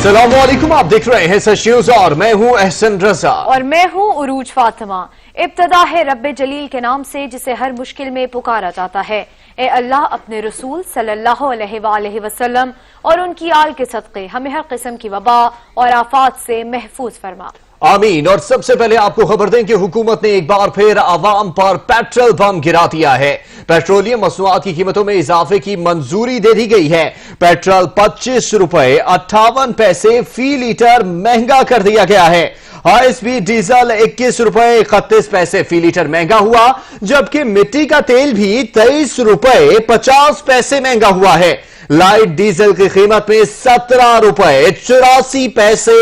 अस्सलाम वालेकुम, आप देख रहे हैं सच न्यूज और मैं हूं एहसन रजा और मैं हूं उरूज फातिमा। इब्तदा है रब्बे जलील के नाम से जिसे हर मुश्किल में पुकारा जाता है। ए अल्लाह अपने रसूल सल्लल्लाहु अलैहि वसल्लम और उनकी आल के सदक़े हमें हर किस्म की वबा और आफात से महफूज फरमा। आमीन। और सबसे पहले आपको खबर दें कि हुकूमत ने एक बार फिर आवाम पर पेट्रोल बम गिरा दिया है। पेट्रोलियम मसनूआत की कीमतों में इजाफे की मंजूरी दे दी गई है। पेट्रोल 25 रुपए 58 पैसे फी लीटर महंगा कर दिया गया है। हाई स्पीड डीजल 21 रुपए 31 पैसे फी लीटर महंगा हुआ, जबकि मिट्टी का तेल भी 23 रुपए 50 पैसे महंगा हुआ है। लाइट डीजल की कीमत में 17 रुपए 84 पैसे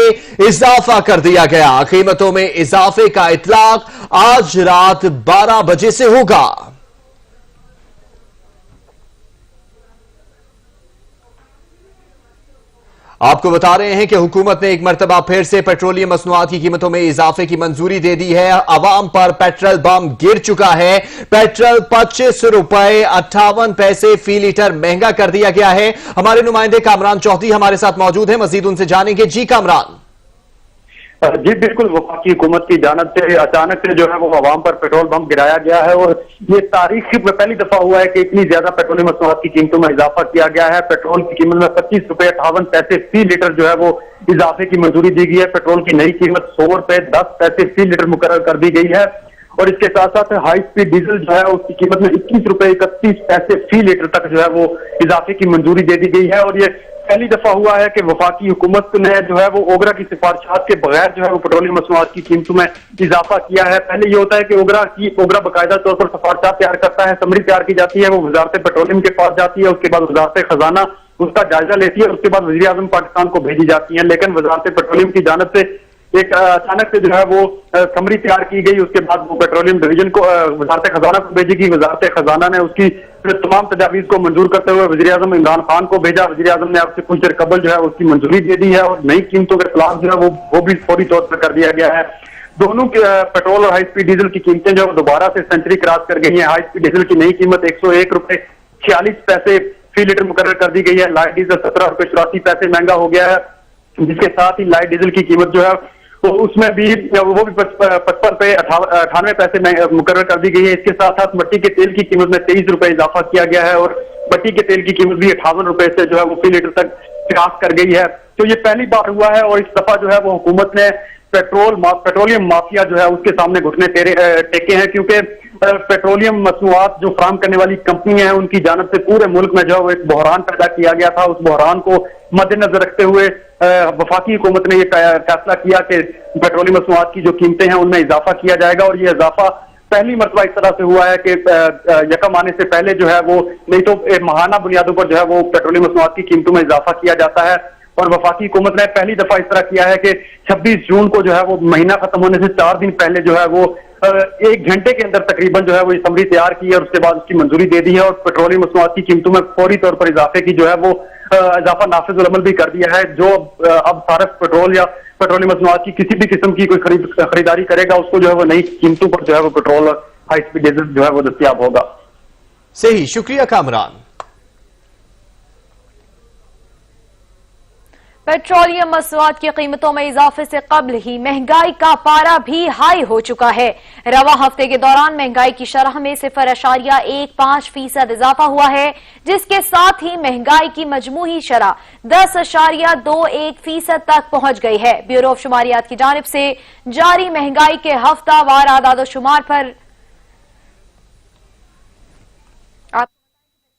इजाफा कर दिया गया। कीमतों में इजाफे का इतलाक आज रात 12 बजे से होगा। आपको बता रहे हैं कि हुकूमत ने एक मरतबा फिर से पेट्रोलियम मसनूआत की कीमतों में इजाफे की मंजूरी दे दी है। अवाम पर पेट्रोल बम गिर चुका है। पेट्रोल 25 रुपए 58 पैसे फी लीटर महंगा कर दिया गया है। हमारे नुमाइंदे कामरान चौधरी हमारे साथ मौजूद हैं, मजीद उनसे जानेंगे। जी कामरान। जी बिल्कुल, वफाकी हुकूमत की जानिब से अचानक से जो है वो अवाम पर पेट्रोल बम गिराया गया है और ये तारीख में पहली दफा हुआ है कि इतनी ज्यादा पेट्रोलियम मसनूआत की कीमतों में इजाफा किया गया है। पेट्रोल की कीमत में 25 रुपए 58 पैसे फी लीटर जो है वो इजाफे की मंजूरी दी गई है। पेट्रोल की नई कीमत 100 रुपए 10 पैसे फी लीटर मुकर्रर कर दी गई है और इसके साथ साथ हाई स्पीड डीजल जो है उसकी कीमत में 21 रुपए 31 पैसे फी लीटर तक जो है वो इजाफे की मंजूरी दे दी गई है। और ये पहली दफा हुआ है कि वफाकी हुकूमत ने जो है वो ओगरा की सिफारिशात के बगैर जो है वो पेट्रोलियम मसनूआत की कीमतों में इजाफा किया है। पहले ये होता है कि ओगरा बाकायदा तौर पर सिफारिशात तैयार करता है, समरी तैयार की जाती है, वो वजारत पेट्रोलियम के पास जाती है, उसके बाद वजारत खजाना उसका जायजा लेती है, उसके बाद वजीर आजम पाकिस्तान को भेजी जाती है। लेकिन वजारत पेट्रोलियम की जानिब से एक अचानक से जो है वो समरी तैयार की गई, उसके बाद वो पेट्रोलियम डिवीजन को वजारत खजाना को भेजेगी। वजारत खजाना ने उसकी तमाम तजावीज को मंजूर करते हुए वजीर आजम इमरान खान को भेजा। वजीर आजम ने आपसे कुछ देर कबल जो है उसकी मंजूरी दे दी है और नई कीमतों के खिलाफ जो है वो भी फौरी तौर पर कर दिया गया है। दोनों पेट्रोल और हाई स्पीड डीजल की कीमतें जो है दोबारा से सेंचुरी क्रॉस कर गई है। हाई स्पीड डीजल की नई कीमत 101 रुपए 46 पैसे फी लीटर मुकर्रर कर दी गई है। लाइट डीजल 17 रुपए 84 पैसे महंगा हो गया है, जिसके साथ ही लाइट डीजल की कीमत जो है तो उसमें भी 55 रुपए 98 पैसे मुकर्रर कर दी गई है। इसके साथ साथ मट्टी के तेल की कीमत में 23 रुपए इजाफा किया गया है और मट्टी के तेल की कीमत भी 58 रुपए से जो है वो फी लीटर तक क्रॉस कर गई है। तो ये पहली बार हुआ है और इस दफा जो है वो हुकूमत ने पेट्रोलियम माफिया जो है उसके सामने घुटने टेके हैं, क्योंकि पेट्रोलियम मसनूआत जो फराम करने वाली कंपनियां हैं उनकी जानिब से पूरे मुल्क में जो है वो एक बहरान पैदा किया गया था। उस बहरान को मद्देनजर रखते हुए वफाकी हुकूमत ने ये फैसला किया कि पेट्रोलियम मसनूआत की जो कीमतें हैं उनमें इजाफा किया जाएगा और ये इजाफा पहली मरतबा इस तरह से हुआ है कि यकम आने से पहले जो है वो नहीं तो माहाना बुनियादों पर जो है वो पेट्रोलियम मसनूआत की कीमतों में इजाफा किया जाता है। और वफाकी हुकूमत ने पहली दफा इस तरह किया है कि 26 जून को जो है वो महीना खत्म होने से 4 दिन पहले जो है वो 1 घंटे के अंदर तकरीबन जो है वो समरी तैयार की है और उसके बाद उसकी मंजूरी दे दी है और पेट्रोलियम मसनूआत की कीमतों में फौरी तौर पर इजाफे की जो है वो इजाफा नाफिज अमल भी कर दिया है। जो अब सारफ पेट्रोल या पेट्रोलियम मसनूआत की किसी भी किस्म की कोई खरीदारी करेगा उसको जो है वो नई कीमतों पर जो है वो पेट्रोल और हाई स्पीड डीजल जो है वो दस्तयाब होगा। सही, शुक्रिया कामरान। पेट्रोलियम मसनूआत की कीमतों में इजाफे से कबल ही महंगाई का पारा भी हाई हो चुका है। रवा हफ्ते के दौरान महंगाई की शरह में 0.15% इजाफा हुआ है, जिसके साथ ही महंगाई की मजमूई शरह 10.21% तक पहुंच गई है। ब्यूरो ऑफ शुमारियात की जानिब से जारी महंगाई के हफ्तावार आदाद-ओ-शुमार पर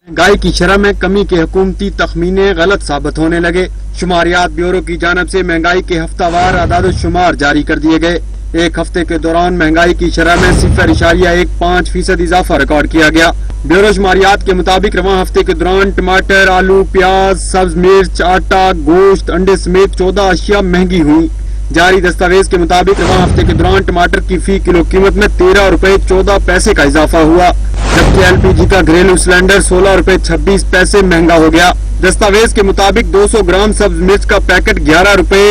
महंगाई की शरह में कमी के हुकूमती तखमीने गलत साबित होने लगे। शुमारियात ब्यूरो की जानिब से महंगाई के हफ्तावार आदाद शुमार जारी कर दिए गए। एक हफ्ते के दौरान महंगाई की शरह में 0.15% इजाफा रिकॉर्ड किया गया। ब्यूरो शुमारियात के मुताबिक रवां हफ्ते के दौरान टमाटर, आलू, प्याज, सब्ज मिर्च, आटा, गोश्त, अंडे समेत 14 अशिया महंगी हुई। जारी दस्तावेज के मुताबिक रवां हफ्ते के दौरान टमाटर की फी किलो कीमत में 13 रुपए 14 पैसे का इजाफा हुआ, जबकि LPG का घरेलू सिलेंडर 16 रुपए 26 पैसे महंगा हो गया। दस्तावेज के मुताबिक 200 ग्राम सब्ज मिर्च का पैकेट 11 रुपए,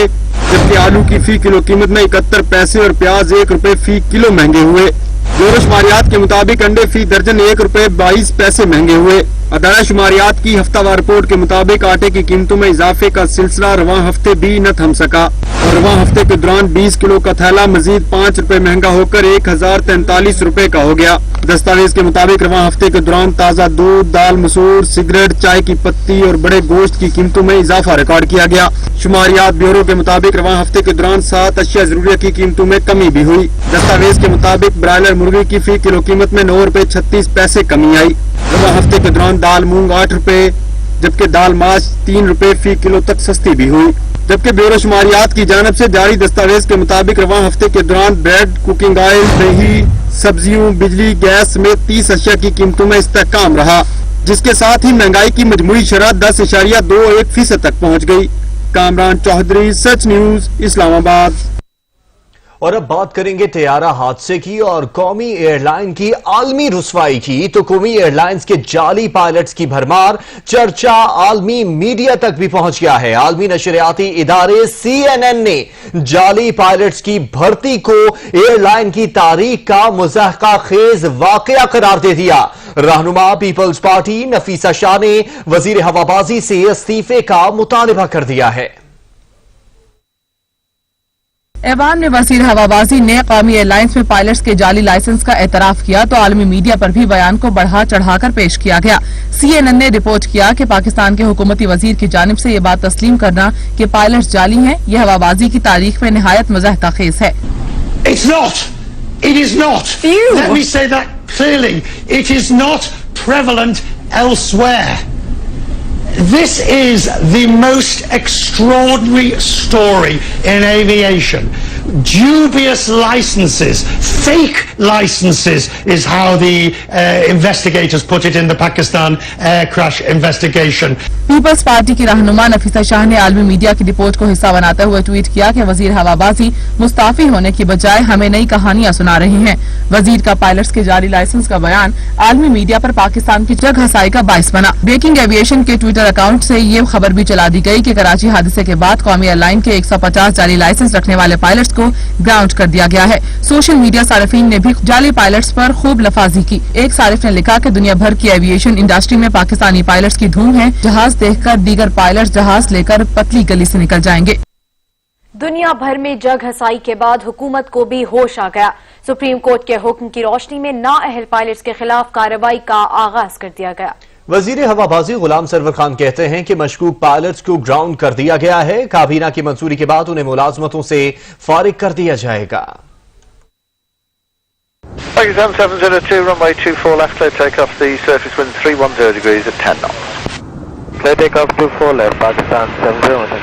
जबकि आलू की फी किलो कीमत में 71 पैसे और प्याज 1 रुपए फी किलो महंगे हुए। ब्यूरो शुमारियात के मुताबिक अंडे फी दर्जन ₹1.22 महंगे हुए। अदारा शुमारियात की हफ्तावार रिपोर्ट के मुताबिक आटे की कीमतों में इजाफे का सिलसिला रवां हफ्ते भी न थम सका और रवां हफ्ते के दौरान 20 किलो का थैला मजीद ₹5 महंगा होकर 1043 रुपए का हो गया। दस्तावेज के मुताबिक रवां हफ्ते के दौरान ताज़ा दूध, दाल मसूर, सिगरेट, चाय की पत्ती और बड़े गोश्त की कीमतों में इजाफा रिकॉर्ड किया गया। शुमारियात ब्यूरो के मुताबिक रवां हफ्ते के दौरान 7 अशिया जरूरिया की कीमतों में कमी भी हुई। दस्तावेज के मुताबिक ब्रायलर मुर्गी की फी किलो कीमत में ₹9.36 कमी आई। रवां हफ्ते के दौरान दाल मूंग ₹8, जबकि दाल माश ₹3 फी किलो तक सस्ती भी हुई। जबकि ब्यूरो शुमारियात की जानिब से जारी दस्तावेज के मुताबिक रवां हफ्ते के दौरान ब्रेड, कुकिंग ऑयल, दही, सब्जियों, बिजली, गैस समेत 30 अशिया की कीमतों में इस्तेहकाम रहा, जिसके साथ ही महंगाई की मजमूई शरह 10.21% तक पहुँच गई। कामरान चौधरी, सच न्यूज, इस्लामाबाद। और अब बात करेंगे तैयारा हादसे की और कौमी एयरलाइन की आलमी रुसवाई की। तो कौमी एयरलाइंस के जाली पायलट्स की भरमार चर्चा आलमी मीडिया तक भी पहुंच गया है। आलमी नशरियाती इदारे CNN ने जाली पायलट्स की भर्ती को एयरलाइन की तारीख का मुज़ाहका खेज वाकया करार दे दिया। रहनुमा पीपल्स पार्टी नफीसा शाह ने वजीर हवाबाजी से इस्तीफे का मुतालबा कर दिया है। ऐवान में वजीर हवाबाजी ने कौमी एयरलाइंस में पायलट्स के जाली लाइसेंस का एतराफ किया तो आलमी मीडिया पर भी बयान को बढ़ा चढ़ाकर पेश किया गया। CNN ने रिपोर्ट किया कि पाकिस्तान के हुकूमती वजीर की जानिब से ये बात तस्लीम करना कि पायलट्स जाली हैं, यह हवाबाजी की तारीख में निहायत मज़ाहका खेज है। It's not. It is not. Let me say that clearly. It is not prevalent elsewhere. This is the most extraordinary story in aviation. Dubious licenses, fake licenses is how the investigators put it in the Pakistan air crash investigation. Peoples party की रहनुमा नफीसा शाह ने आलमी media की report को हिस्सा बनाते हुए tweet किया कि वजीर हवाबाजी मुस्ताफी होने की बजाय हमें नई कहानियां सुना रहे हैं। वजीर का पायलट्स के जारी लाइसेंस का बयान आलमी मीडिया पर पाकिस्तान की जग हसाई का बाइस बना। ब्रेकिंग एविएशन के ट्विटर अकाउंट से ये खबर भी चला दी गई कि कराची हादसे के बाद कौमी एयरलाइन के 150 जाली लाइसेंस रखने वाले पायलट्स को ग्राउंड कर दिया गया है। सोशल मीडिया सारिफीन ने भी जाली पायलट्स पर खूब लफाजी की। एक सारिफ ने लिखा कि दुनिया भर की एविएशन इंडस्ट्री में पाकिस्तानी पायलट्स की धूम है। जहाज देखकर दीगर पायलट्स जहाज लेकर पतली गली से निकल जाएंगे। दुनिया भर में जग हसाई के बाद हुकूमत को भी होश आ गया। सुप्रीम कोर्ट के हुक्म की रोशनी में नाअहल पायलट्स के खिलाफ कार्रवाई का आगाज कर दिया गया। वजीर हवाबाजी गुलाम सरवर खान कहते हैं कि मशकूक पायलट्स को ग्राउंड कर दिया गया है। काबीना की मंजूरी के बाद उन्हें मुलाजमतों से फारिग कर दिया जाएगा। Pakistan 702, runway 24 left, clear takeoff, the surface wind 310 degrees at 10 knots. Clear takeoff 24 left, Pakistan 702.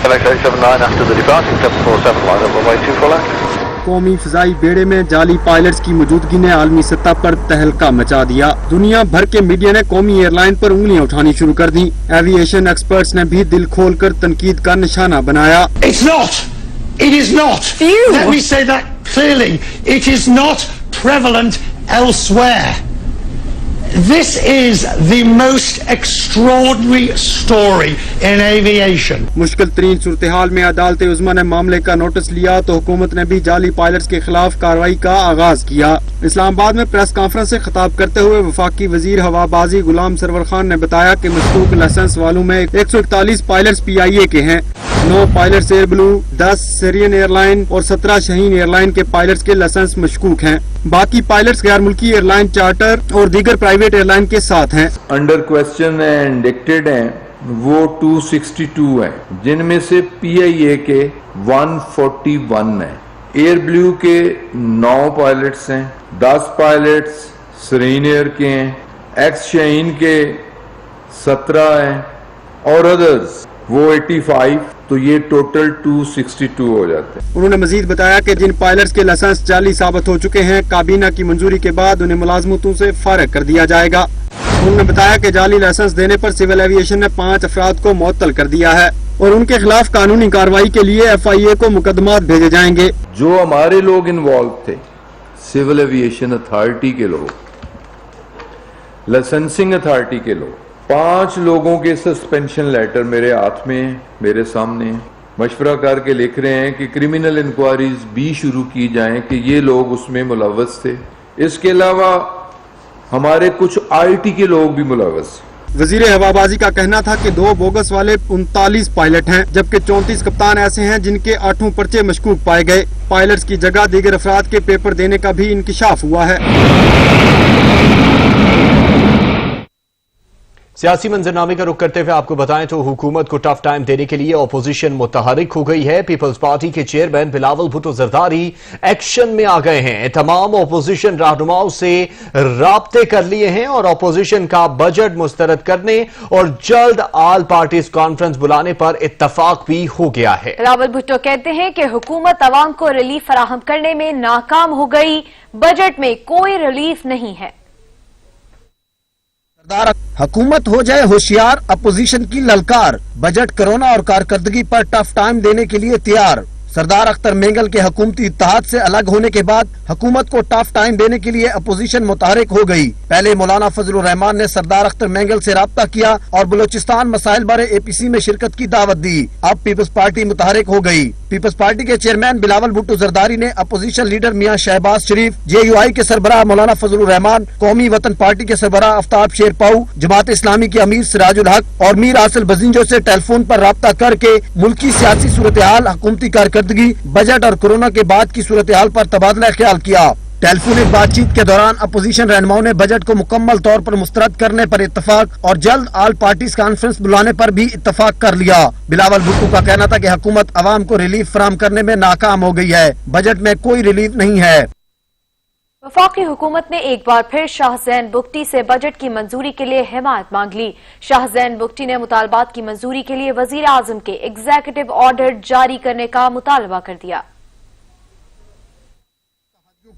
LX 879 after the departing 747 line up runway 24 left. कौमी फिजाई बेड़े में जाली पायलट्स की मौजूदगी ने आलमी सतह पर तहलका मचा दिया। दुनिया भर के मीडिया ने कौमी एयरलाइन पर उंगलियां उठानी शुरू कर दी। एविएशन एक्सपर्ट्स ने भी दिल खोलकर तनकीद का निशाना बनाया। It's not. It is not. Let me say that clearly. It is not prevalent elsewhere. This is the most extraordinary story in aviation. मुश्किल तरीन सूरत हाल में अदालत उज़्मा ने मामले का नोटिस लिया तो हुकूमत ने भी जाली पायलट्स के खिलाफ कार्रवाई का आगाज किया। इस्लामाबाद में प्रेस कॉन्फ्रेंस से खिताब करते हुए वफाकी वजीर हवाबाजी गुलाम सरवर खान ने बताया कि मशकूक लाइसेंस वालों में 141 पायलट्स PIA के हैं, 9 pilots air blue, 10 Syrian airline और 17 शाहीन एयरलाइन के पायलट्स के लाइसेंस मशकूक हैं। बाकी पायलट्स गैर मुल्की एयरलाइन, चार्टर और दीगर प्राइवेट एयरलाइन के साथ हैं। अंडर क्वेश्चन है, इंडिक्टेड हैं वो 262 हैं, जिनमें से PIA के 141 हैं, एयर ब्लू के 9 पायलट्स हैं, 10 पायलट्स सिरियन एयर के हैं, एक्स शाहीन के 17 हैं और अदर्स वो 85, तो ये टोटल 262 हो जाते हैं। उन्होंने मजीद बताया कि जिन पायलट्स के लाइसेंस जाली साबित हो चुके हैं, काबीना की मंजूरी के बाद उन्हें मुलाजमतों से फारिग कर दिया जाएगा। उन्होंने बताया कि जाली लाइसेंस देने पर सिविल एविएशन ने 5 अफराद को मुअत्तल कर दिया है और उनके खिलाफ कानूनी कार्रवाई के लिए FIA को मुकदमात भेजे जाएंगे। जो हमारे लोग इन्वॉल्व थे, सिविल एविएशन अथॉरिटी के लोग, लाइसेंसिंग अथॉरिटी के लोग, 5 लोगों के सस्पेंशन लेटर मेरे हाथ में, मेरे सामने, مشورہ کر کے لکھ رہے ہیں کہ کرمنل انکوائریز بھی شروع کی جائیں کہ یہ لوگ اس میں ملوث تھے. اس کے علاوہ ہمارے کچھ آئی ٹی کے لوگ بھی ملوث ہیں. وزیر ہوابازی کا کہنا تھا کہ 2 بوگس والے 39 پائلٹ ہیں، جبکہ 34 کپتان ایسے ہیں جن کے 8 پرچے مشکوک پائے گئے. پائلٹس کی جگہ دیگر افراد کے پیپر دینے کا بھی انکشاف ہوا ہے. سیاسی منظرنامے کا رخ کرتے ہوئے آپ کو بتائیں تو حکومت کو ٹف ٹائم دینے کے لیے اپوزیشن متحرک ہو گئی ہے. پیپلز پارٹی کے چیئرمین بلاول بھٹو زرداری ایکشن میں آ گئے ہیں. تمام اپوزیشن رہنماؤں سے رابطے کر لیے ہیں اور اپوزیشن کا بجٹ مسترد کرنے اور جلد آل پارٹیز کانفرنس بلانے پر اتفاق بھی ہو گیا ہے. بلاول بھٹو کہتے ہیں کہ حکومت عوام کو ریلیف فراہم کرنے میں ناکام ہو گئی. بجٹ میں کوئی ریلیف نہیں ہے. حکومت ہو جائے ہوشیار، اپوزیشن کی للکار. بجٹ کرونا اور کارکردگی پر ٹف ٹائم دینے کے لیے تیار. سردار اختر مینگل کے حکومتی اتحاد سے الگ ہونے کے بعد حکومت کو ٹف ٹائم دینے کے لیے اپوزیشن متحرک ہو گئی. پہلے مولانا فضل الرحمان نے سردار اختر مینگل سے رابطہ کیا اور بلوچستان مسائل بارے APC میں شرکت کی دعوت دی. اب پیپلز پارٹی متحرک ہو گئی. پیپلز پارٹی کے چیئرمین بلاول بھٹو زرداری نے اپوزیشن لیڈر میاں شہباز شریف، JUI کے سربراہ مولانا فضل الرحمان، قومی وطن پارٹی کے سربراہ آفتاب شیر پاؤ، جماعت اسلامی کے امیر سراج الحق اور میر حاصل بزنجو سے ٹیلی فون پر رابطہ کر کے ملکی سیاسی صورتحال، حکومتی کارکردگی، بجٹ اور کورونا کے بعد کی صورتحال پر تبادلہ خیال کیا. ٹیلی فونک بات چیت کے دوران اپوزیشن رہنماؤں نے بجٹ کو مکمل طور پر مسترد کرنے پر اتفاق اور جلد آل پارٹیز کانفرنس بلانے پر بھی اتفاق کر لیا. بلاول بھٹو کا کہنا تھا کہ حکومت عوام کو ریلیف فراہم کرنے میں ناکام ہو گئی ہے. بجٹ میں کوئی ریلیف نہیں ہے. وفاقی حکومت نے ایک بار پھر شاہ زین بگٹی سے بجٹ کی منظوری کے لیے حمایت مانگ لی. شاہ زین بگٹی نے مطالبات کی منظوری کے لیے وزیر اعظم کے ایگزیکٹو آرڈر جاری کرنے کا مطالبہ کر دیا.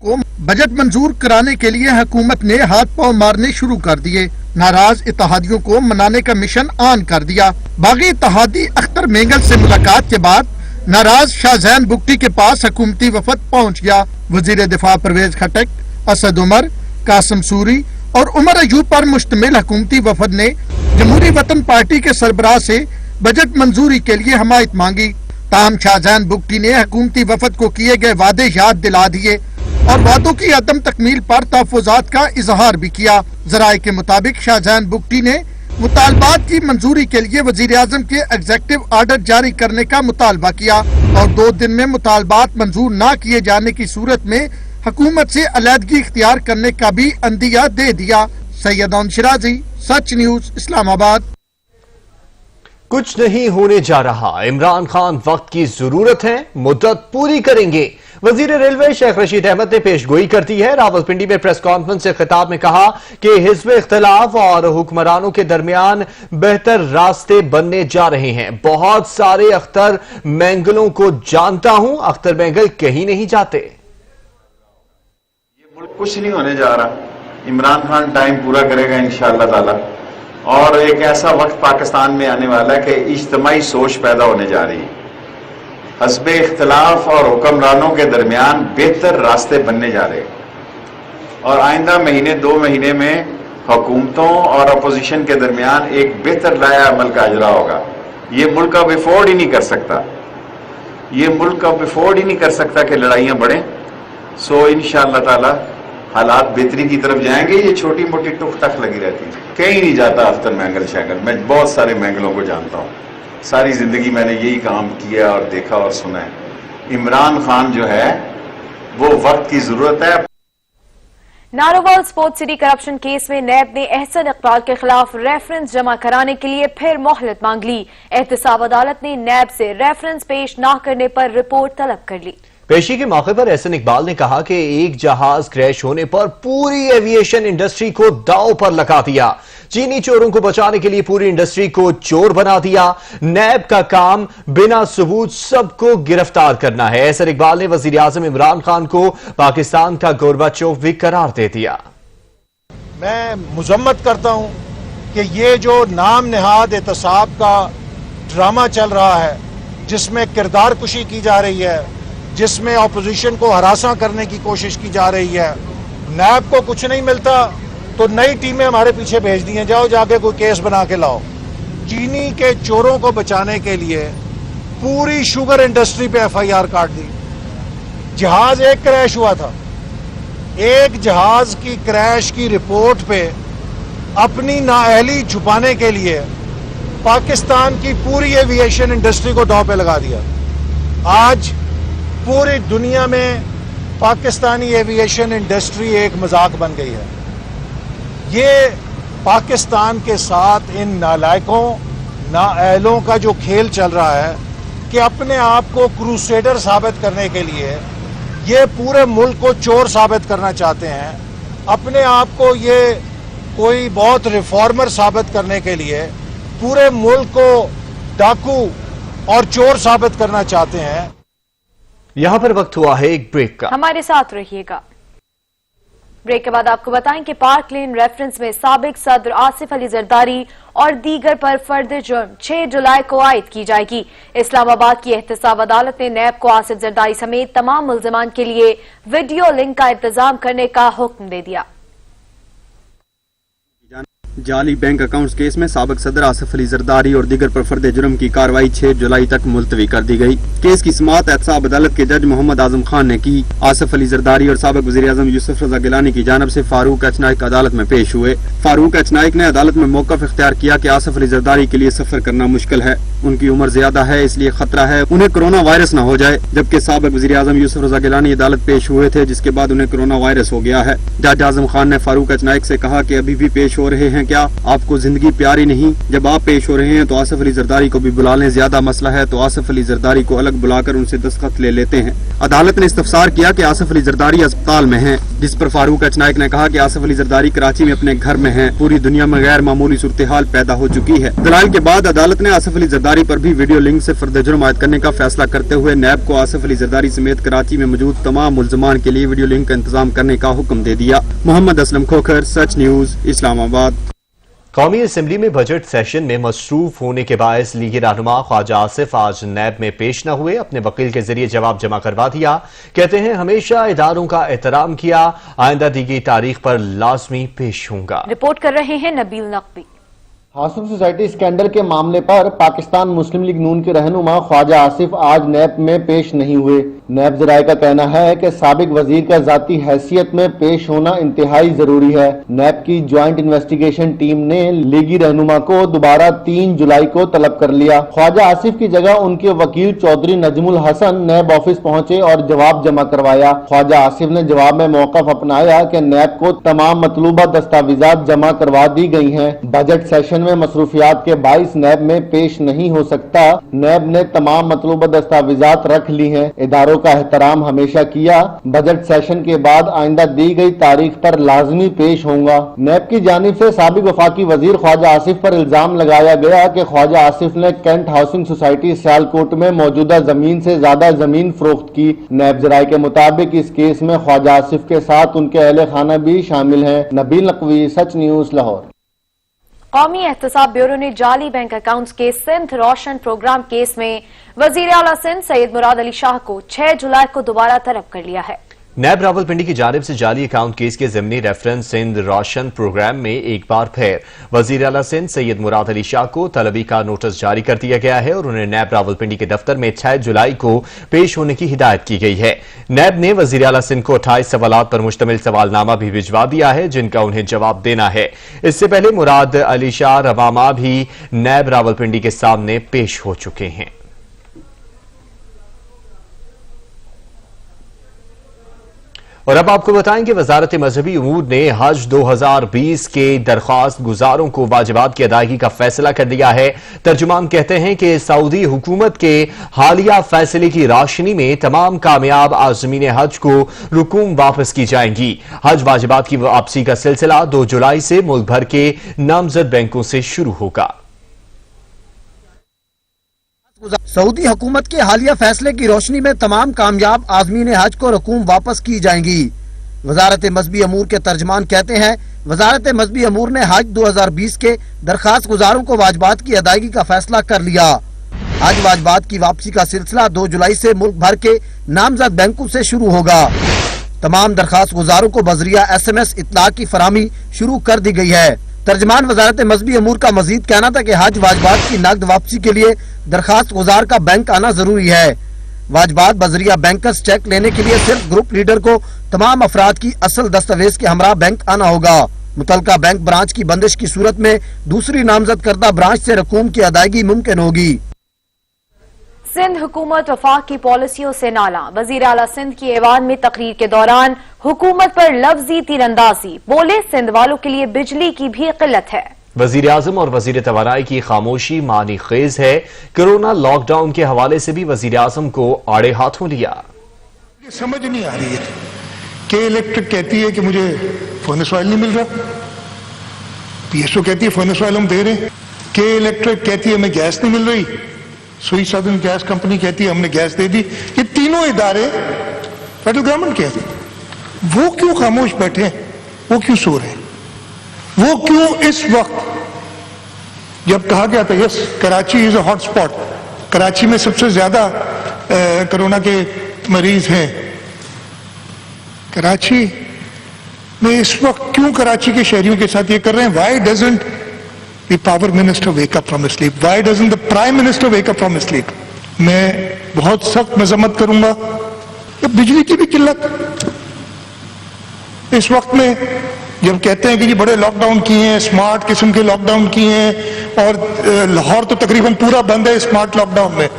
کو بجٹ منظور کرانے کے لیے حکومت نے ہاتھ پاؤں مارنے شروع کر دیے. ناراض اتحادیوں کو منانے کا مشن آن کر دیا. باغی اتحادی اختر مینگل سے ملاقات کے بعد ناراض شاہ زین بگٹی کے پاس حکومتی وفد پہنچ گیا. وزیر دفاع پرویز خٹک، اسد عمر، قاسم سوری اور عمر ایوب پر مشتمل حکومتی وفد نے جمہوری وطن پارٹی کے سربراہ سے بجٹ منظوری کے لیے حمایت مانگی. تاہم شاہ زین بگٹی نے حکومتی وفد کو کیے گئے وعدے یاد دلا دیے اور وعدوں کی عدم تکمیل پر تحفظات کا اظہار بھی کیا. ذرائع کے مطابق شاہ زین بگٹی نے مطالبات کی منظوری کے لیے وزیر اعظم کے ایگزیکٹو آرڈر جاری کرنے کا مطالبہ کیا اور 2 دن میں مطالبات منظور نہ کیے جانے کی صورت میں حکومت سے علیحدگی اختیار کرنے کا بھی عندیہ دے دیا. سید اون شرازی، سچ نیوز، اسلام آباد. کچھ نہیں ہونے جا رہا. عمران خان وقت کی ضرورت ہے، مدت پوری کریں گے. وزیر ریلوے شیخ رشید احمد نے پیش گوئی کر دی ہے. راولپنڈی میں پریس کانفرنس سے خطاب میں کہا کہ حزب اختلاف اور حکمرانوں کے درمیان بہتر راستے بننے جا رہے ہیں. بہت سارے اختر مینگلوں کو جانتا ہوں، اختر مینگل کہیں نہیں جاتے. یہ ملک کچھ نہیں ہونے جا رہا. عمران خان ٹائم پورا کرے گا انشاءاللہ تعالی، اور ایک ایسا وقت پاکستان میں آنے والا ہے کہ اجتماعی سوچ پیدا ہونے جا رہی ہے. حزب اختلاف اور حکمرانوں کے درمیان بہتر راستے بننے جا رہے ہیں اور آئندہ 2 مہینے میں حکومتوں اور اپوزیشن کے درمیان ایک بہتر لائحہ عمل کا اجرا ہوگا. یہ ملک اب افورڈ ہی نہیں کر سکتا، یہ ملک اب افورڈ ہی نہیں کر سکتا کہ لڑائیاں بڑھیں. سو انشاءاللہ تعالی حالات بہتری کی طرف جائیں گے. یہ چھوٹی موٹی ٹک ٹک لگی رہتی ہے. کہیں نہیں جاتا اختر مینگل شیگل. میں بہت سارے مینگلوں کو جانتا ہوں، ساری زندگی میں نے یہی کام کیا اور دیکھا اور سنا ہے. عمران خان جو ہے وہ وقت کی ضرورت ہے. Narowal support city corruption case میں نیب نے احسن اقبال کے خلاف ریفرنس جمع کرانے کے لیے پھر مہلت مانگ لی. احتساب عدالت نے نیب سے ریفرنس پیش نہ کرنے پر رپورٹ طلب کر لی. پیشی کے موقع پر احسن اقبال نے کہا کہ ایک جہاز کریش ہونے پر پوری ایویشن انڈسٹری کو داؤ پر لگا دیا. چینی چوروں کو بچانے کے لیے پوری انڈسٹری کو چور بنا دیا. نیب کا کام بنا ثبوت سب کو گرفتار کرنا ہے. احسن اقبال نے وزیر اعظم عمران خان کو پاکستان کا گورباچوف بھی قرار دے دیا. میں مذمت کرتا ہوں کہ یہ جو نام نہاد احتساب کا ڈرامہ چل رہا ہے، جس میں کردار کشی کی جا رہی ہے، جس میں اپوزیشن کو ہراساں کرنے کی کوشش کی جا رہی ہے، نیب کو کچھ نہیں ملتا تو نئی ٹیمیں ہمارے پیچھے بھیج دی ہیں، جاؤ جا کے کوئی کیس بنا کے لاؤ. چینی کے چوروں کو بچانے کے لیے पूरी शुगर इंडस्ट्री पे FIR काट दी। जहाज एक क्रैश हुआ था, एक जहाज की क्रैश की रिपोर्ट पे अपनी नाअहली छुपाने के लिए पाकिस्तान की पूरी एविएशन इंडस्ट्री को दांव पे लगा दिया। आज पूरी दुनिया में पाकिस्तानी एविएशन इंडस्ट्री एक मजाक बन गई है। ये पाकिस्तान के साथ इन नालायकों नाअहलों का जो खेल चल रहा है कि अपने आप को क्रूसेडर साबित करने के लिए ये पूरे मुल्क को चोर साबित करना चाहते हैं, अपने आप को ये कोई बहुत रिफॉर्मर साबित करने के लिए पूरे मुल्क को डाकू और चोर साबित करना चाहते हैं। यहां पर वक्त हुआ है एक ब्रेक का। हमारे साथ रहिएगा। ब्रेक के बाद आपको बताएं कि पार्क लेन रेफरेंस में साबिक सदर आसिफ अली जरदारी और दीगर पर फर्द जुर्म 6 जुलाई को आयद की जाएगी। इस्लामाबाद की एहतसाब अदालत ने नैब को आसिफ जरदारी समेत तमाम मुल्जिमान के लिए वीडियो लिंक का इंतजाम करने का हुक्म दे दिया। जाली बैंक अकाउंट्स केस में साबिक सदर आसिफ अली जरदारी और दीगर पर फर्द जुर्म की कार्रवाई 6 जुलाई तक मुलतवी कर दी गई। केस की समाअत एहतसाब अदालत के जज मोहम्मद आजम खान ने की। आसिफ अली जरदारी और साबिक वज़ीर आज़म यूसुफ रज़ा गिलानी की जानिब से फारूक एच नाइक अदालत में पेश हुए। फारूक एच नाइक ने अदालत में मौक़िफ़ इख्तियार किया कि आसिफ अली जरदारी के लिए सफर करना मुश्किल है, उनकी उम्र ज्यादा है, इसलिए खतरा है उन्हें कोरोना वायरस न हो जाए। जबकि साबिक वज़ीर आज़म यूसुफ रज़ा गिलानी अदालत पेश हुए थे, जिसके बाद उन्हें कोरोना वायरस हो गया है। जज आजम खान ने फारूक एच नाइक से कहा कि अभी भी पेश हो रहे हैं क्या? आपको जिंदगी प्यारी नहीं? जब आप पेश हो रहे हैं तो आसिफ अली जरदारी को भी बुला लें, ज्यादा मसला है तो आसिफ अली जरदारी को अलग बुलाकर उनसे दस्तखत ले लेते हैं। अदालत ने इस्तफसार किया कि आसिफ अली जरदारी अस्पताल में हैं, जिस पर फारूक एच नाइक ने कहा कि आसिफ अली जरदारी कराची में अपने घर में हैं, पूरी दुनिया में गैर मामूली सूरत हाल पैदा हो चुकी है। दलाइल के बाद अदालत ने आसिफ अली जरदारी पर भी वीडियो लिंक से फर्द जुर्म आयद करने का फैसला करते हुए नैब को आसिफ अली जरदारी समेत कराची में मौजूद तमाम मुल्जिमान के लिए वीडियो लिंक का इंतजाम करने का हुक्म दे दिया। मोहम्मद असलम खोखर, सच न्यूज, इस्लामाबाद। कौमी असेंबली में बजट सेशन में मसरूफ होने के बायस लीगी रहनुमा ख्वाजा आसिफ आज नैब में पेश न हुए। अपने वकील के जरिए जवाब जमा करवा दिया। कहते हैं हमेशा इदारों का एहतराम किया, आइंदा दी गई तारीख पर लाजमी पेश होऊंगा। रिपोर्ट कर रहे हैं नबील नकवी। हासिफ सोसाइटी स्कैंडल के मामले पर पाकिस्तान मुस्लिम लीग नून के रहनुमा ख्वाजा आसिफ आज नैब में पेश नहीं हुए। नैब ज़राए का कहना है कि साबिक वजीर का जाती हैसियत में पेश होना इंतहाई जरूरी है। नैब की ज्वाइंट इन्वेस्टिगेशन टीम ने लीगी रहनुमा को दोबारा 3 जुलाई को तलब कर लिया। ख्वाजा आसिफ की जगह उनके वकील चौधरी नजमुल हसन नैब ऑफिस पहुंचे और जवाब जमा करवाया। ख्वाजा आसिफ ने जवाब में मौक़िफ़ अपनाया कि नैब को तमाम मतलूबा दस्तावेजात जमा करवा दी गई हैं। बजट सेशन में मसरूफियात के बाइस नैब में पेश नहीं हो सकता। नैब ने तमाम मतलूबा दस्तावेजात रख ली हैं। इदारों का एहतराम हमेशा किया। बजट सेशन के बाद आइंदा दी गई तारीख पर लाजमी पेश होगा। नैब की जानिब से साबिक वफाकी वजीर ख्वाजा आसिफ पर इल्जाम लगाया गया कि ख्वाजा आसिफ ने कैंट हाउसिंग सोसाइटी सियालकोट में मौजूदा जमीन से ज्यादा जमीन फरोख्त की। नैब ज़राए के मुताबिक इस केस में ख्वाजा आसिफ के साथ उनके अहले खाना भी शामिल हैं। नबील नकवी, सच न्यूज, लाहौर। कौमी एहतसाब ब्यूरो ने जाली बैंक अकाउंट्स के सिंध रोशन प्रोग्राम केस में वजीर आला सिंध सैयद मुराद अली शाह को 6 जुलाई को दोबारा तलब कर लिया है। नैब रावलपिंडी की जानिब से जाली अकाउंट केस के ज़िमनी रेफरेंस सिंध रोशन प्रोग्राम में एक बार फिर वजीर आला सिंध सैयद मुराद अली शाह को तलबी का नोटिस जारी कर दिया गया है और उन्हें नैब रावलपिंडी के दफ्तर में 6 जुलाई को पेश होने की हिदायत की गई है। नैब ने वजीर आला सिंध को 28 सवालात पर मुश्तमिल सवालनामा भी भिजवा दिया है, जिनका उन्हें जवाब देना है। इससे पहले मुराद अली शाह रवामा भी नैब रावलपिंडी के सामने पेश हो चुके हैं। और अब आपको बताएं कि वजारत मजहबी उमूर ने हज 2020 के दरख्वास्त गुजारों को वाजिबात की अदायगी का फैसला कर दिया है। तर्जुमान कहते हैं कि सऊदी हुकूमत के हालिया फैसले की रोशनी में तमाम कामयाब आज़मीन हज को रुकूम वापस की जाएंगी। हज वाजिबात की वापसी का सिलसिला 2 जुलाई से मुल्क भर के नामजद बैंकों से शुरू होगा। सऊदी हुकूमत के हालिया फैसले की रोशनी में तमाम कामयाब आज़मीन हज को रकूम वापस की जाएंगी। वजारत मजहबी अमूर के तर्जमान कहते हैं वजारत मजहबी अमूर ने हज 2020 के दरखास्त गुजारों को वाजिबात की अदायगी का फैसला कर लिया। हज वाजिबात की वापसी का सिलसिला 2 जुलाई से मुल्क भर के नामजद बैंकों से शुरू होगा। तमाम दरखास्त गुजारों को बजरिया SMS इत्तला की फराहमी शुरू कर दी गई है। तर्जमान वजारत मजहबी अमूर का मजीद कहना था कि हज वाजबात की नकद वापसी के लिए दरखास्त गुजार का बैंक आना जरूरी है। वाजबात बजरिया बैंकर्स चेक लेने के लिए सिर्फ ग्रुप लीडर को तमाम अफराद की असल दस्तावेज के हमरा बैंक आना होगा। मुतलका बैंक ब्रांच की बंदिश की सूरत में दूसरी नामजद करदा ब्रांच से रकूम की अदायगी मुमकिन होगी। सिंध हुकूमत वफाक की पॉलिसियों से नाला। वजीर आला सिंध की ऐवान में तकरीर के दौरान हुकूमत पर लफ्जी तीरंदाजी, बोले सिंध वालों के लिए बिजली की भी किल्लत है। वजीर आजम और वजीर तवानाई की खामोशी मानी खेज है। कोरोना लॉकडाउन के हवाले से भी वजीर आजम को आड़े हाथों लिया। समझ नहीं आ रही है कि इलेक्ट्रिक कहती है कि मुझे फर्नेस ऑयल नहीं मिल रहा, पीएसओ कहती है फर्नेस ऑयल हम दे रहे हैं, के इलेक्ट्रिक कहती है हमें गैस नहीं मिल रही, सुई साधन गैस कंपनी कहती है हमने गैस दे दी। ये तीनों इदारे फेडरल गवर्नमेंट के हैं, वो क्यों खामोश बैठे हैं, वो क्यों सो रहे हैं, वो क्यों इस वक्त जब कहा गया था yes Karachi is a hot spot, Karachi में सबसे ज्यादा कोरोना के मरीज हैं, कराची में इस वक्त क्यों कराची के शहरियों के साथ ये कर रहे हैं? Why doesn't the power minister wake up from sleep, why doesn't the prime minister wake up from sleep? मैं बहुत सख्त मजम्मत करूंगा। बिजली की भी किल्लत इस वक्त में जब कहते हैं कि जी बड़े लॉकडाउन किए हैं, स्मार्ट किस्म के लॉकडाउन किए हैं, और लाहौर तो तकरीबन पूरा बंद है स्मार्ट लॉकडाउन में।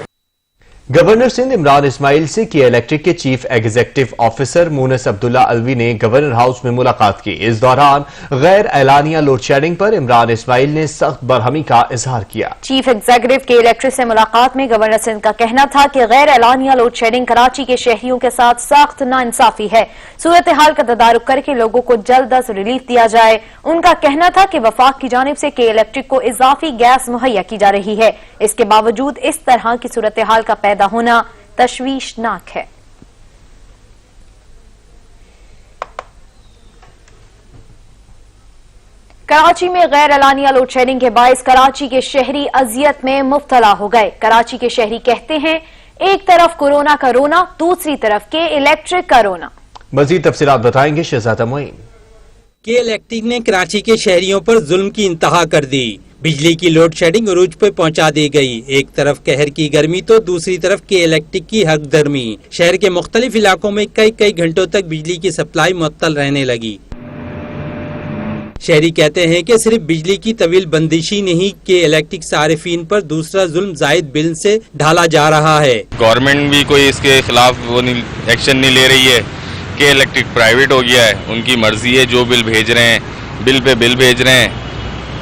गवर्नर सिंध इमरान इस्माइल से के इलेक्ट्रिक के chief executive officer moons Abdullah Alvi ने गवर्नर हाउस में मुलाकात की। इस दौरान गैर एलानिया लोड शेडिंग पर इमरान इस्माइल ने सख्त बरहमी का इजहार किया। चीफ एग्जीक्यूटिव के इलेक्ट्रिक से मुलाकात में गवर्नर सिंध का कहना था कि गैर एलानिया लोड शेडिंग कराची के शहरियों के साथ सख्त नाइंसाफी है। सूरत हाल का तदारुक करके लोगों को जल्द अज रिलीफ दिया जाए। उनका कहना था कि वफाक की जानिब से के इलेक्ट्रिक को इजाफी गैस मुहैया की जा रही है, इसके बावजूद इस तरह की सूरत हाल का पैदा होना तशवीशनाक है। कराची में गैर एलानिया लोड शेडिंग के बायस कराची के शहरी अजियत में मुब्तला हो गए। कराची के शहरी कहते हैं एक तरफ कोरोना का रोना, दूसरी तरफ के इलेक्ट्रिक का रोना। मजीद तफसीलात बताएंगे शहजादा मोइन। के इलेक्ट्रिक ने कराची के शहरियों पर जुल्म की इंतहा कर दी। बिजली की लोड शेडिंग अरूज पर पहुंचा दी गई। एक तरफ कहर की गर्मी तो दूसरी तरफ के इलेक्ट्रिक की हकदर्मी। शहर के मुख्तलिफ इलाकों में कई घंटों तक बिजली की सप्लाई मुअत्तल रहने लगी। शहरी कहते हैं कि सिर्फ बिजली की तवील बंदिशी नहीं के इलेक्ट्रिक सारिफीन पर दूसरा जुल्म जायद बिल से ढाला जा रहा है। गवर्नमेंट भी कोई इसके खिलाफ एक्शन नहीं ले रही है कि इलेक्ट्रिक प्राइवेट हो गया है, उनकी मर्जी है, जो बिल भेज रहे हैं बिल पे बिल भेज रहे हैं।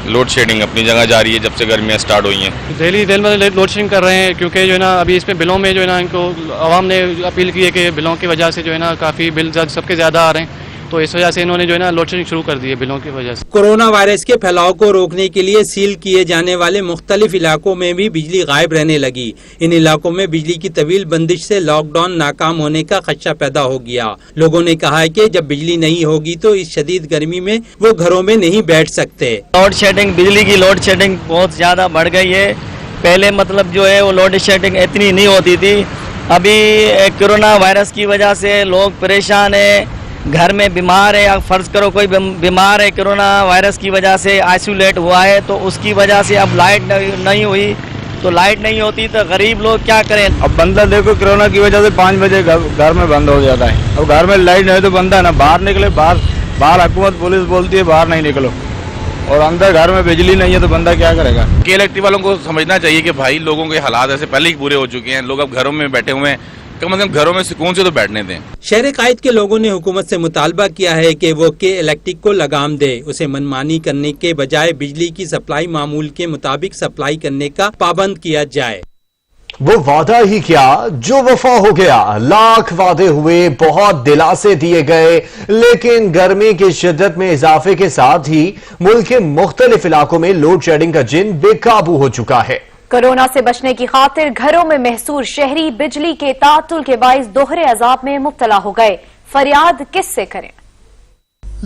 लोड शेडिंग अपनी जगह जारी है जब से गर्मियाँ स्टार्ट हुई हैं। दिल्ली में लोड शेडिंग कर रहे हैं क्योंकि जो है ना अभी इसमें बिलों में जो है ना इनको आवाम ने अपील की है कि बिलों की वजह से जो है ना काफ़ी बिल सबके ज़्यादा आ रहे हैं, तो इस वजह से इन्होंने जो है ना लोड शेडिंग शुरू कर दी है बिलों की वजह से। कोरोना वायरस के फैलाव को रोकने के लिए सील किए जाने वाले मुख्तलिफ इलाकों में भी बिजली गायब रहने लगी। इन इलाकों में बिजली की तवील बंदिश से लॉकडाउन नाकाम होने का खदशा पैदा हो गया। लोगों ने कहा है कि जब बिजली नहीं होगी तो इस शदीद गर्मी में वो घरों में नहीं बैठ सकते। लोड शेडिंग, बिजली की लोड शेडिंग बहुत ज्यादा बढ़ गई है। पहले मतलब जो है वो लोड शेडिंग इतनी नहीं होती थी। अभी कोरोना वायरस की वजह से लोग परेशान है, घर में बीमार है, फर्ज करो कोई बीमार है कोरोना वायरस की वजह से आइसोलेट हुआ है, तो उसकी वजह से अब लाइट नहीं हुई, तो लाइट नहीं होती तो गरीब लोग क्या करें। अब बंदा देखो कोरोना की वजह से 5 बजे घर में बंद हो जाता है। अब घर में लाइट नहीं तो बंदा ना बाहर निकले, बाहर हुकूमत पुलिस बोलती है बाहर नहीं निकलो, और अंदर घर में बिजली नहीं है तो बंदा क्या करेगा। के इलेक्ट्रिक वालों को समझना चाहिए कि भाई लोगों के हालात ऐसे पहले ही पूरे हो चुके हैं, लोग अब घरों में बैठे हुए हैं, कम से कम घरों में सुकून से तो बैठने दें। शहर कायद के लोगों ने हुकूमत से मुतालबा किया है कि वो के इलेक्ट्रिक को लगाम दे, उसे मनमानी करने के बजाय बिजली की सप्लाई मामूल के मुताबिक सप्लाई करने का पाबंद किया जाए। वो वादा ही क्या जो वफा हो गया। लाख वादे हुए, बहुत दिलासे दिए गए, लेकिन गर्मी की शिद्दत में इजाफे के साथ ही मुल्क के मुख्तलिफ इलाकों में लोड शेडिंग का जिन बेकाबू हो चुका है। कोरोना से बचने की खातिर घरों में महसूर शहरी बिजली के तातुल के बाइस दोहरे अजाब में मुब्तला हो गए। फरियाद किससे करें।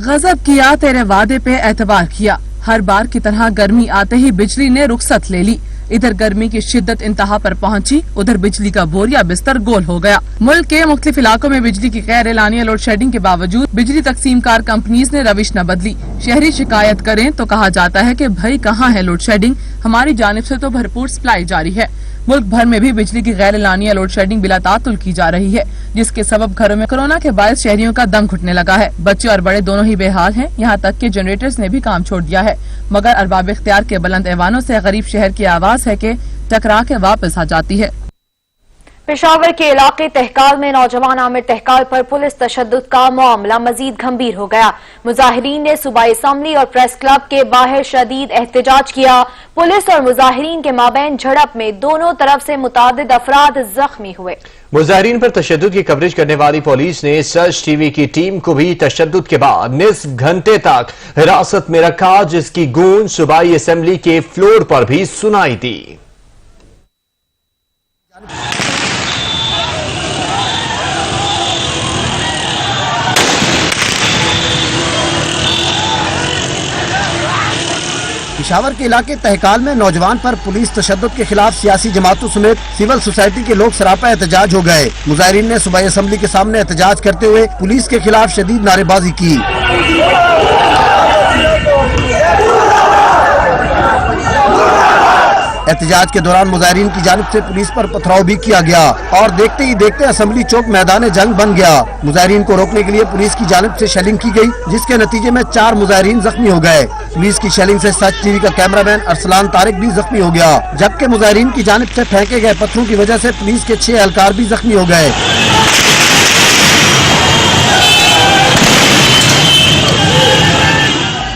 गजब किया, तेरे वादे पे एतबार किया। हर बार की तरह गर्मी आते ही बिजली ने रुखसत ले ली। इधर गर्मी की शिद्दत इंतहा पर पहुंची, उधर बिजली का बोरिया बिस्तर गोल हो गया। मुल्क के मुख्तलिफ इलाकों में बिजली की गैर एलानिया लोड शेडिंग के बावजूद बिजली तकसीम कार कंपनीज ने रविश न बदली। शहरी शिकायत करें तो कहा जाता है कि भाई कहाँ है लोड शेडिंग, हमारी जानिब से तो भरपूर सप्लाई जारी है। मुल्क भर में भी बिजली की गैर एलानिया लोड शेडिंग बिला तातुल की जा रही है, जिसके सबब घरों में कोरोना के बायस शहरियों का दम घुटने लगा है। बच्चे और बड़े दोनों ही बेहाल हैं, यहाँ तक कि जनरेटर्स ने भी काम छोड़ दिया है। मगर अरबाब इख्तियार के बुलंद ऐवानों से गरीब शहर की आवाज है कि टकरा के वापस आ जाती है। पेशावर के इलाके तहकाल में नौजवान आमिर तहकाल पर पुलिस तशद्दुद का मामला मजीद गंभीर हो गया। मुजाहिरीन ने सूबाई असम्बली और प्रेस क्लब के बाहर शदीद एहतजाज किया। पुलिस और मुजाहिरीन के माबैन झड़प में दोनों तरफ से मुतादिद अफराद जख्मी हुए। मुजाहिरीन पर तशद्दुद की कवरेज करने वाली पुलिस ने सच टीवी की टीम को भी तशद्दुद के बाद निस्फ घंटे तक हिरासत में रखा, जिसकी गूंज सूबाई असम्बली के फ्लोर पर भी सुनाई दी। पेशावर के इलाके तहकाल में नौजवान पर पुलिस तशद्दुद के खिलाफ सियासी जमातों समेत सिविल सोसाइटी के लोग सरापा एहतजाज हो गए। मुजाहिरीन ने सूबाई असम्बली के सामने एहतजाज करते हुए पुलिस के खिलाफ शदीद नारेबाजी की। एहतजाज के दौरान मुजाहिरीन की जानिब से पुलिस पर पथराव भी किया गया और देखते ही देखते असम्बली चौक मैदान जंग बन गया। मुजाहिरीन को रोकने के लिए पुलिस की जानिब से शेलिंग की गई, जिसके नतीजे में 4 मुजाहिरीन जख्मी हो गए। पुलिस की शेलिंग से सच टीवी का कैमरामैन अरसलान तारिक भी जख्मी हो गया, जबकि मुजाहिरीन की जानिब से फेंके गए पत्थरों की वजह से पुलिस के 6 एहलकार भी जख्मी हो गए।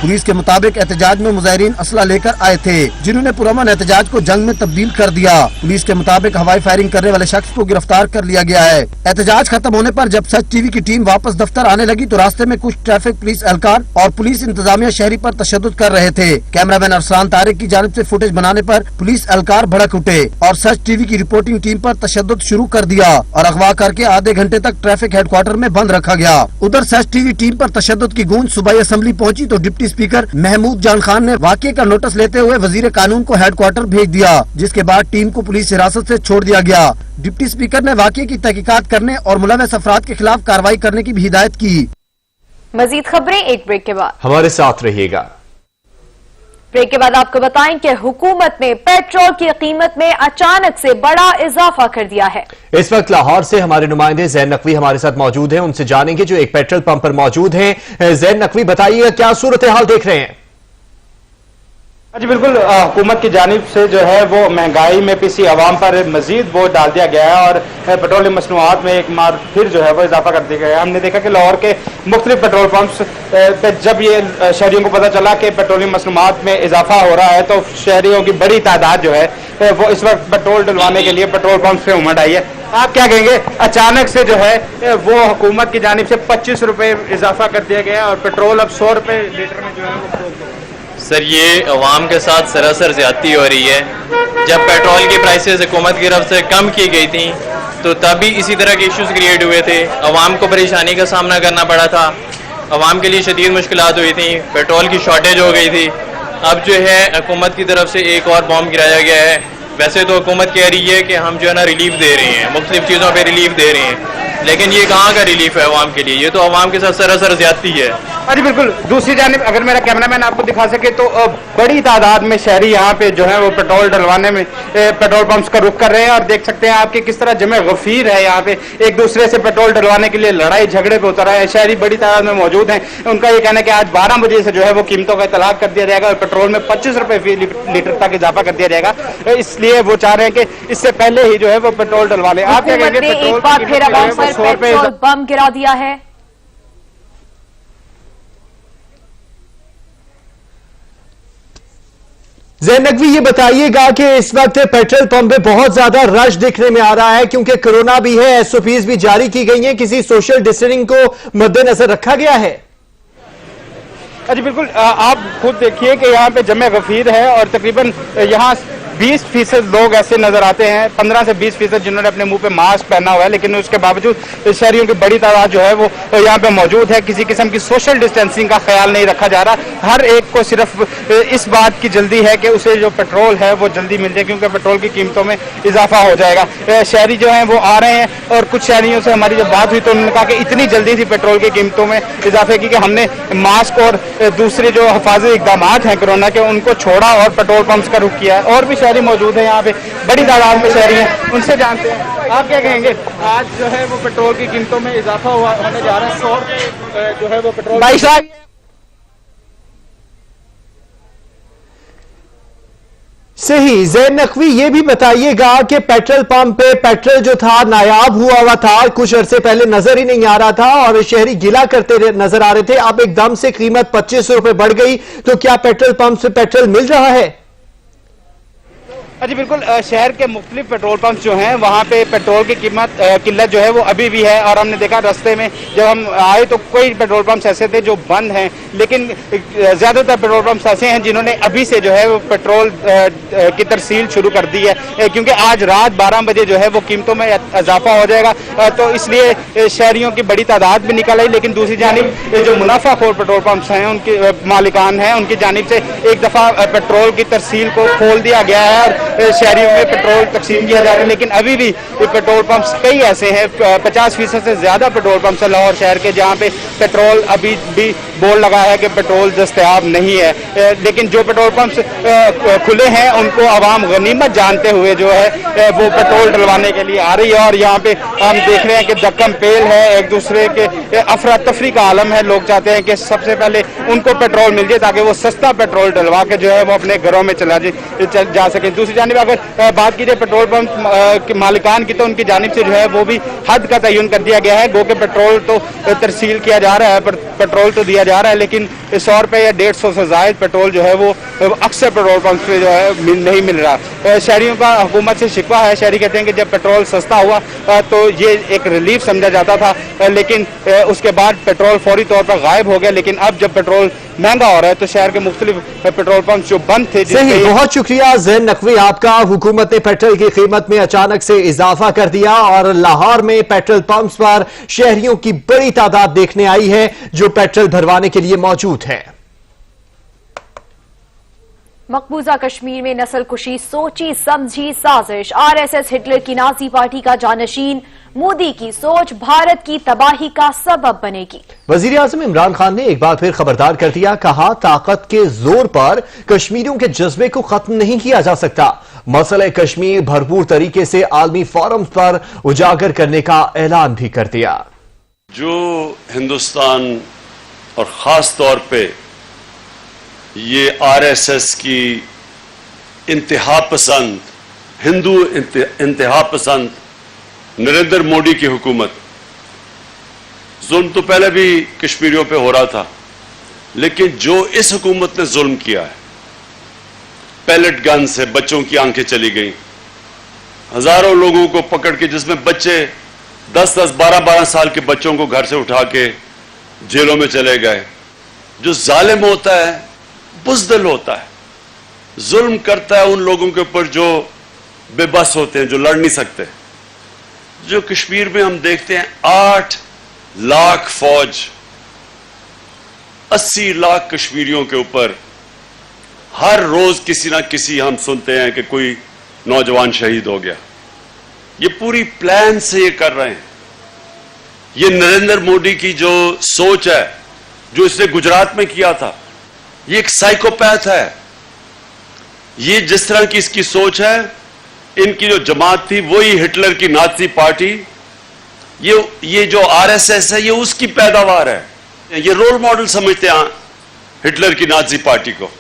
पुलिस के मुताबिक एहतजाज में मुजाहिरीन असला लेकर आए थे, जिन्होंने पुरअमन एहतजाज को जंग में तब्दील कर दिया। पुलिस के मुताबिक हवाई फायरिंग करने वाले शख्स को गिरफ्तार कर लिया गया है। एहतजाज खत्म होने पर जब सच टीवी की टीम वापस दफ्तर आने लगी तो रास्ते में कुछ ट्रैफिक पुलिस एहलकार और पुलिस इंतजामिया शहरी पर तशद्दुद कर रहे थे। कैमरामैन अरसलान तारिक की जानिब से फुटेज बनाने पर पुलिस एहलकार भड़क उठे और सच टीवी की रिपोर्टिंग टीम पर तशद्दुद शुरू कर दिया और अगवा करके आधे घंटे तक ट्रैफिक हेडक्वार्टर में बंद रखा गया। उधर सच टीवी टीम पर तशद्दुद की गूंज सूबाई असम्बली पहुंची तो डिप्टी स्पीकर महमूद जान खान ने वाक़े का नोटिस लेते हुए वजीर कानून को हेडक्वार्टर भेज दिया, जिसके बाद टीम को पुलिस हिरासत से छोड़ दिया गया। डिप्टी स्पीकर ने वाक़े की तहकीकात करने और मुलविस अफराद के खिलाफ कार्रवाई करने की भी हिदायत की। मजीद खबरें एक ब्रेक के बाद। हमारे साथ रहिएगा। ब्रेक के बाद आपको बताएं कि हुकूमत ने पेट्रोल की कीमत में अचानक से बड़ा इजाफा कर दिया है। इस वक्त लाहौर से हमारे नुमाइंदे जैन नकवी हमारे साथ मौजूद हैं, उनसे जानेंगे जो एक पेट्रोल पंप पर मौजूद हैं। जैन नकवी, बताइएगा क्या सूरत हाल देख रहे हैं? जी बिल्कुल, हुकूमत की जानिब से जो है वो महंगाई में पिसी आवाम पर मजीद बोझ डाल दिया गया है और पेट्रोलियम मसनूआत में एक बार फिर जो है वो इजाफा कर दिया गया है। हमने देखा कि लाहौर के मुख्तलिफ पेट्रोल पंप्स पे जब ये शहरियों को पता चला कि पेट्रोलियम मसनूआत में इजाफा हो रहा है तो शहरियों की बड़ी तादाद जो है वो इस वक्त पेट्रोल डलवाने के लिए पेट्रोल पंप पे उमड़ आई है। आप क्या कहेंगे, अचानक से जो है वो हुकूमत की जानिब से 25 रुपए इजाफा कर दिया गया और पेट्रोल अब 100 रुपए लीटर में जो है वो। सर, ये अवाम के साथ सरासर ज्यादती हो रही है। जब पेट्रोल की प्राइसेस हुकूमत की तरफ से कम की गई थी तो तभी इसी तरह के इश्यूज क्रिएट हुए थे, अवाम को परेशानी का सामना करना पड़ा था, अवाम के लिए शदीद मुश्किलात हुई थी, पेट्रोल की शॉर्टेज हो गई थी। अब जो है हुकूमत की तरफ से एक और बॉम्ब गिराया गया है। वैसे तो हुकूमत कह रही है कि हम जो है ना रिलीफ दे रहे हैं, मुख्तलिफ चीज़ों पर रिलीफ दे रहे हैं, लेकिन ये कहाँ का रिलीफ है अवाम के लिए? ये तो अवाम के साथ सरासर ज्यादती है। जी बिल्कुल, दूसरी जानिब अगर मेरा कैमरामैन आपको दिखा सके तो बड़ी तादाद में शहरी यहाँ पे जो है वो पेट्रोल डलवाने में पेट्रोल पंप्स का रुख कर रहे हैं और देख सकते हैं आपके किस तरह जमे गफीर है यहाँ पे, एक दूसरे से पेट्रोल डलवाने के लिए लड़ाई झगड़े पे उतर है। शहरी बड़ी तादाद में मौजूद हैं। उनका ये कहना है कि आज 12 बजे से जो है वो कीमतों का इतलाक कर दिया जाएगा और पेट्रोल में 25 रुपए फी लीटर तक इजाफा कर दिया जाएगा, इसलिए वो चाह रहे हैं कि इससे पहले ही जो है वो पेट्रोल डलवा लें। आप क्या कहेंगे? एक बार फिर अवाम पर पेट्रोल बम गिरा दिया है। जैन नकवी, ये बताइएगा कि इस वक्त पेट्रोल पंप पे बहुत ज्यादा रश दिखने में आ रहा है क्योंकि कोरोना भी है, एसओपीज भी जारी की गई हैं, किसी सोशल डिस्टेंसिंग को मद्देनजर रखा गया है? जी बिल्कुल, आप खुद देखिए कि यहाँ पे जमे गफीर है और तकरीबन यहाँ 20% लोग ऐसे नजर आते हैं, 15 से 20% जिन्होंने अपने मुंह पे मास्क पहना हुआ है, लेकिन उसके बावजूद शहरियों की बड़ी तादाद जो है वो यहाँ पे मौजूद है। किसी किस्म की सोशल डिस्टेंसिंग का ख्याल नहीं रखा जा रहा। हर एक को सिर्फ इस बात की जल्दी है कि उसे जो पेट्रोल है वो जल्दी मिल जाए, क्योंकि पेट्रोल की कीमतों में इजाफा हो जाएगा। शहरी जो हैं वो आ रहे हैं, और कुछ शहरियों से हमारी जब बात हुई तो उन्होंने कहा कि इतनी जल्दी थी पेट्रोल की कीमतों में इजाफे की कि हमने मास्क और दूसरे जो हिफाजती इकदाम हैं कोरोना के उनको छोड़ा और पेट्रोल पंप्स का रुख किया है। और भी शहरी मौजूद है यहाँ पे, बड़ी तादाद में शहरी हैं, उनसे जानते हैं आप क्या कहेंगे। आज जो है वो पेट्रोल की कीमतों में इजाफा होने जा रहा है। 100 रुपये जो है वो पेट्रोल भाई साहब। सही। ज़ैन नकवी, ये भी बताइएगा कि पेट्रोल पंप पे पेट्रोल जो था नायाब हुआ था, कुछ अरसे पहले नजर ही नहीं आ रहा था और शहरी गिला करते नजर आ रहे थे, अब एकदम से कीमत 25 रुपए बढ़ गई, तो क्या पेट्रोल पंप से पेट्रोल मिल रहा है? जी बिल्कुल, शहर के मुख्तलिफ पेट्रोल पंप जो हैं वहाँ पे पेट्रोल की किल्लत जो है वो अभी भी है। और हमने देखा रास्ते में जब हम आए तो कई पेट्रोल पंप्स ऐसे थे जो बंद हैं, लेकिन ज़्यादातर पेट्रोल पंप्स ऐसे हैं जिन्होंने अभी से जो है वो पेट्रोल की तरसील शुरू कर दी है, क्योंकि आज रात 12 बजे जो है वो कीमतों में इजाफा हो जाएगा। तो इसलिए शहरियों की बड़ी तादाद भी निकल आई, लेकिन दूसरी जानिब जो मुनाफाखोर पेट्रोल पंप्स हैं उनके मालिकान हैं, उनकी जानिब से एक दफ़ा पेट्रोल की तरसील को खोल दिया गया है और शहरियों में पेट्रोल तकसीम किया जा रहा है। लेकिन अभी भी पेट्रोल पंप्स कई ऐसे हैं, 50% से ज्यादा पेट्रोल पंप्स है लाहौर शहर के, जहां पे पेट्रोल अभी भी बोर्ड लगा है कि पेट्रोल दस्तयाब नहीं है। लेकिन जो पेट्रोल पंप्स खुले हैं उनको आवाम गनीमत जानते हुए जो है वो पेट्रोल डलवाने के लिए आ रही है। और यहाँ पे हम देख रहे हैं कि दक्कम पेल है, एक दूसरे के अफरा तफरी का आलम है। लोग चाहते हैं कि सबसे पहले उनको पेट्रोल मिल जाए ताकि वो सस्ता पेट्रोल डलवा के जो है वो अपने घरों में जा सके। दूसरी जानिब अगर बात की जाए पेट्रोल पंप के मालिकान की, तो उनकी जानिब से जो है वो भी हद का तयन कर दिया गया है। गो के पेट्रोल तो तरसील किया जा रहा है, पेट्रोल तो दिया जा रहा है, लेकिन 100 रुपये या 150 से जायद पेट्रोल जो है वो अक्सर पेट्रोल पंप पे जो है नहीं मिल रहा। शहरियों का हुकूमत से शिकवा है। शहरी कहते हैं कि जब पेट्रोल सस्ता हुआ तो ये एक रिलीफ समझा जाता था, लेकिन उसके बाद पेट्रोल फौरी तौर पर गायब हो गया। लेकिन अब जब पेट्रोल महंगा हो रहा है तो शहर के मुख्तलिफ पेट्रोल पंप जो बंद थे। सही, बहुत शुक्रिया ज़ैन नकवी आपका। हुकूमत ने पेट्रोल की कीमत में अचानक से इजाफा कर दिया और लाहौर में पेट्रोल पंप्स पर शहरियों की बड़ी तादाद देखने आई है जो पेट्रोल भरवाने के लिए मौजूद है। मकबूजा कश्मीर में नस्ल कुशी सोची समझी साजिश। आरएसएस हिटलर की नाजी पार्टी का जानशीन। मोदी की सोच भारत की तबाही का सबब बनेगी। वजीर आजम इमरान खान ने एक बार फिर खबरदार कर दिया, कहा ताकत के जोर पर कश्मीरियों के जज्बे को खत्म नहीं किया जा सकता। मसले कश्मीर भरपूर तरीके से आलमी फोरम पर उजागर करने का ऐलान भी कर दिया। जो हिंदुस्तान और खास तौर पे ये आरएसएस की इंतहा पसंद हिंदू इंतहा पसंद नरेंद्र मोदी की हुकूमत, जुल्म तो पहले भी कश्मीरियों पे हो रहा था, लेकिन जो इस हुकूमत ने जुल्म किया है, पैलेट गन से बच्चों की आंखें चली गई, हजारों लोगों को पकड़ के, जिसमें बच्चे 10-10, 12-12 साल के बच्चों को घर से उठा के जेलों में चले गए। जो जालिम होता है बुज़दिल होता है, जुल्म करता है उन लोगों के ऊपर जो बेबस होते हैं, जो लड़ नहीं सकते। जो कश्मीर में हम देखते हैं 8 लाख फौज 80 लाख कश्मीरियों के ऊपर हर रोज किसी ना किसी हम सुनते हैं कि कोई नौजवान शहीद हो गया। ये पूरी प्लान से ये कर रहे हैं। ये नरेंद्र मोदी की जो सोच है, जो इसने गुजरात में किया था, ये एक साइकोपैथ है। ये जिस तरह की इसकी सोच है, इनकी जो जमात थी वही हिटलर की नाजी पार्टी, ये जो आरएसएस है ये उसकी पैदावार है। ये रोल मॉडल समझते हैं हिटलर की नाजी पार्टी को,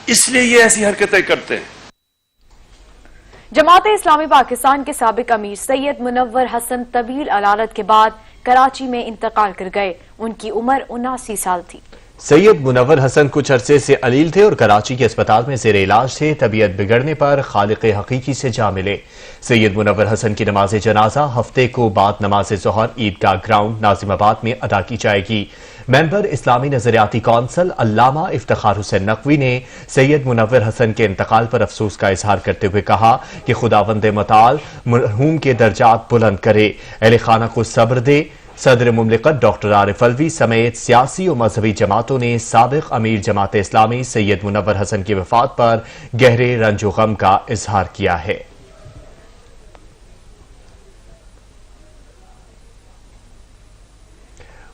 इसलिए ये ऐसी हरकतें करते हैं। जमात इस्लामी पाकिस्तान के साबिक अमीर सैयद मुनव्वर हसन तवील अलालत के बाद कराची में इंतकाल कर गए। उनकी उम्र 79 साल थी। सैयद मुनव्वर हसन कुछ अरसे से अलील थे और कराची के अस्पताल में ज़ेर इलाज थे। तबीयत बिगड़ने पर खालिक हकीकी से जा मिले। सैयद मुनव्वर हसन की नमाज जनाजा हफ्ते को बाद नमाज ज़ोहर ईदगाह ग्राउंड नाजिमाबाद में अदा की जाएगी। मेंबर इस्लामी नजरियाती कौंसिल अल्लामा इफ्तिखार हुसैन नकवी ने सैयद मुनव्वर हसन के इंतकाल पर अफसोस का इजहार करते हुए कहा कि खुदावंद मताल मरहूम के दर्जात बुलंद करे, अहले खाना को सब्र दे। सदर मुमलिकत डॉक्टर आरिफ अलवी समेत सियासी और मजहबी जमातों ने साबिक अमीर जमात इस्लामी सैयद मुनव्वर हसन की वफात पर गहरे रंजो गम का इजहार किया है।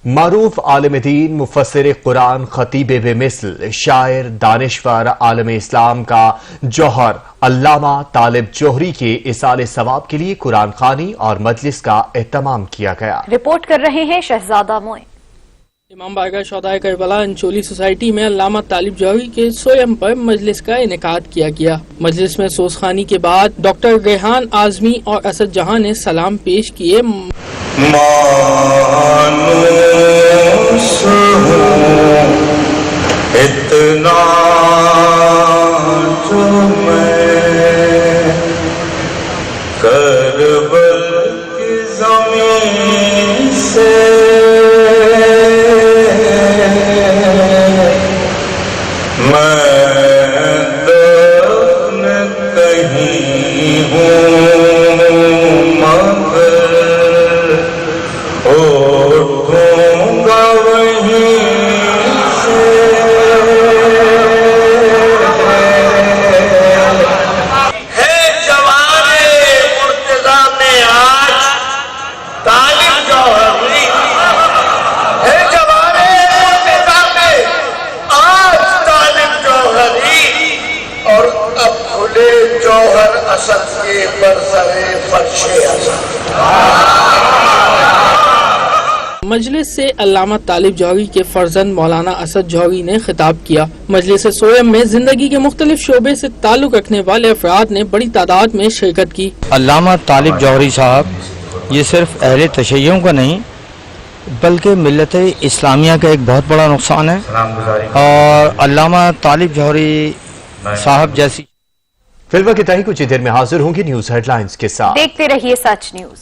मारूफ आलिम दीन, मुफस्सिर कुरान, खतीब बेमिसल, शायर, दानिश्वर, आलम इस्लाम का जौहर अल्लामा तालिब जोहरी के इसाले सवाब के लिए कुरान खानी और मजलिस का एहतमाम किया गया। रिपोर्ट कर रहे हैं शहजादा मोइन। इमाम बारगाह शोहदाए करबला अंचोली सोसाइटी में अल्लामा तालिब जौहरी के सोयम पर मजलिस का इनेकाद किया गया। मजलिस में सोसखानी के बाद डॉक्टर रेहान आजमी और असद जहां ने सलाम पेश किए। इतना जो मैं करबल की ज़मीन से मैं दफन कहीं हूँ मगर उठूंगा वहीं से। है जवाने मुर्तज़ा में आज तालिब जौहरी, है जवाने मुर्तज़ा में आज तालिब जौहरी, और अब खुले जौहर असद के बरसरे फर्शे असद। मजलिस से अल्लामा तालिब जौहरी के फर्जंद मौलाना असद जौहरी ने खिताब किया। मजलिस सोयम में जिंदगी के मुख्तलिफ शोबे से ताल्लुक रखने वाले अफराद ने बड़ी तादाद में शिरकत की। अल्लामा तालिब जौहरी साहब ये सिर्फ अहले तशय्युं का नहीं बल्कि मिल्लत इस्लामिया का एक बहुत बड़ा नुकसान है, और अल्लामा तालिब जौहरी साहब जैसी फिल्म की तहरीक कुछ ही देर में हाजिर होंगी न्यूज हेडलाइंस के साथ। देखते रहिए सच न्यूज।